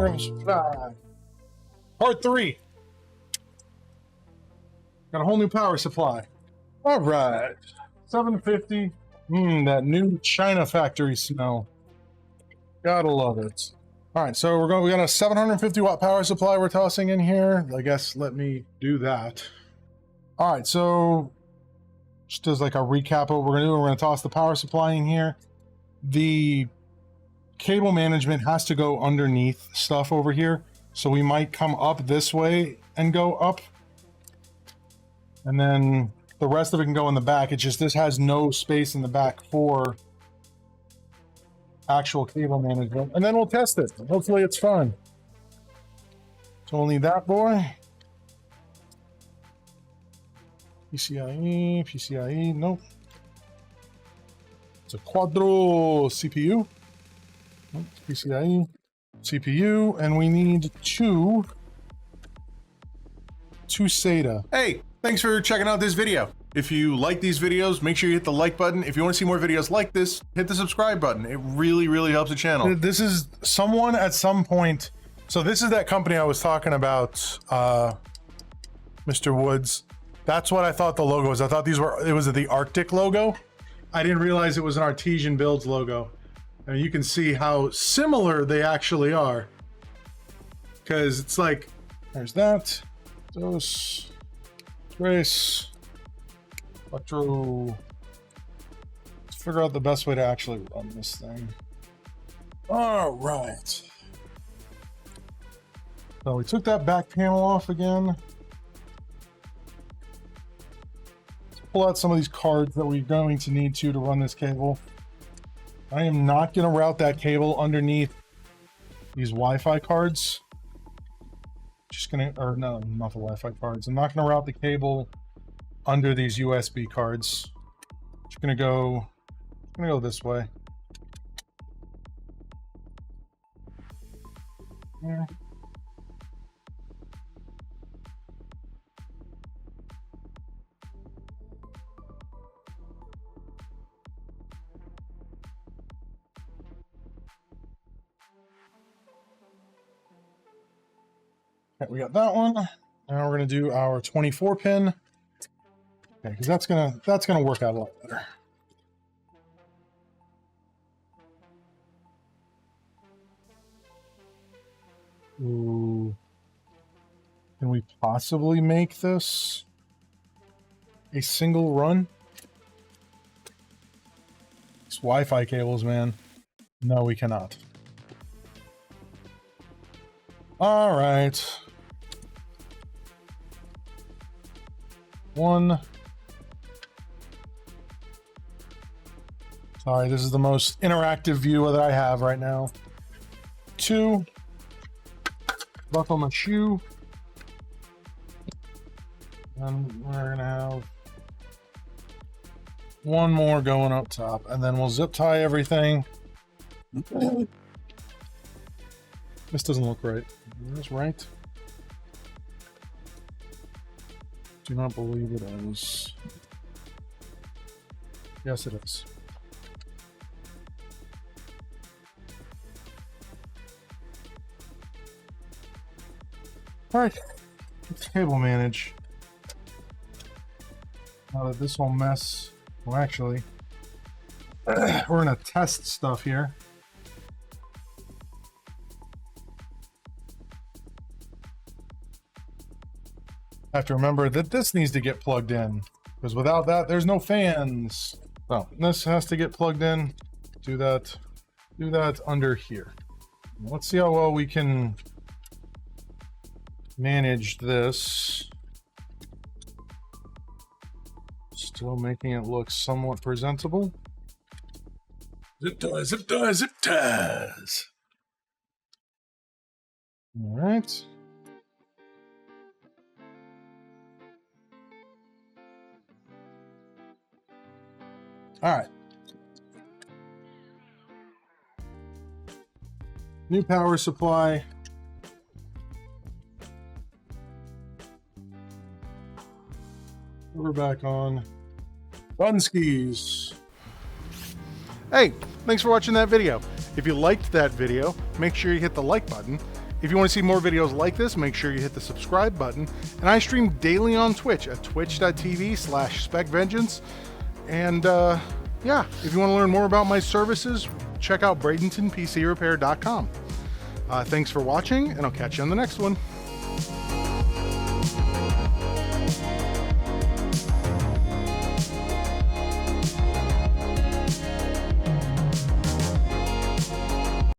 Corsair rm750. Part 3. Got a whole new power supply. All right, 750. That new China factory smell. Gotta love it. All right, so we got a 750 watt power supply we're tossing in here. I guess let me do that. All right, so just as like a recap of what we're gonna do, we're gonna toss the power supply in here. The cable management has to go underneath stuff over here, so we might come up this way and go up, and then the rest of it can go in the back. It's just this has no space in the back for actual cable management, and then we'll test it. Hopefully it's fun. So we'll need that boy. PCIe, nope. It's a Quadro CPU. Nope, PCIe, CPU, and we need two SATA. Hey, thanks for checking out this video. If you like these videos, make sure you hit the like button. If you want to see more videos like this, hit the subscribe button. It really, really helps the channel. This is someone at some point. So this is that company I was talking about, Mr. Woods. That's what I thought the logo was. I thought it was the Arctic logo. I didn't realize it was an Artesian Builds logo. And you can see how similar they actually are. Because it's like, there's that. Dos, tres, cuatro. Let's figure out the best way to actually run this thing. All right. So we took that back panel off again. Pull out some of these cards that we're going to need to run this cable. I am not going to route that cable underneath these Wi-Fi cards. Just gonna, or no, not the Wi-Fi cards. I'm not going to route the cable under these USB cards. Just gonna go this way. Yeah. We got that one. Now we're gonna do our 24 pin. Okay, because that's gonna work out a lot better. Ooh. Can we possibly make this a single run? It's Wi-Fi cables, man. No, we cannot. All right. One. Sorry, this is the most interactive view that I have right now. Two. Buckle my shoe. And we're gonna have one more going up top, and then we'll zip tie everything. This doesn't look right. That's right. Do not believe it is. Yes, it is. All right, let's cable manage. Now that this whole mess, well, actually, we're gonna test stuff here. I have to remember that this needs to get plugged in, because without that, there's no fans. So this has to get plugged in. Do that under here. Let's see how well we can manage this. Still making it look somewhat presentable. It does, it does, it does. All right. All right. New power supply. We're back on. Fun skis. Hey, thanks for watching that video. If you liked that video, make sure you hit the like button. If you want to see more videos like this, make sure you hit the subscribe button. And I stream daily on Twitch at twitch.tv/SpecVengeance. And yeah, if you want to learn more about my services, check out Bradenton PC Repair.com. Thanks for watching, and I'll catch you on the next one.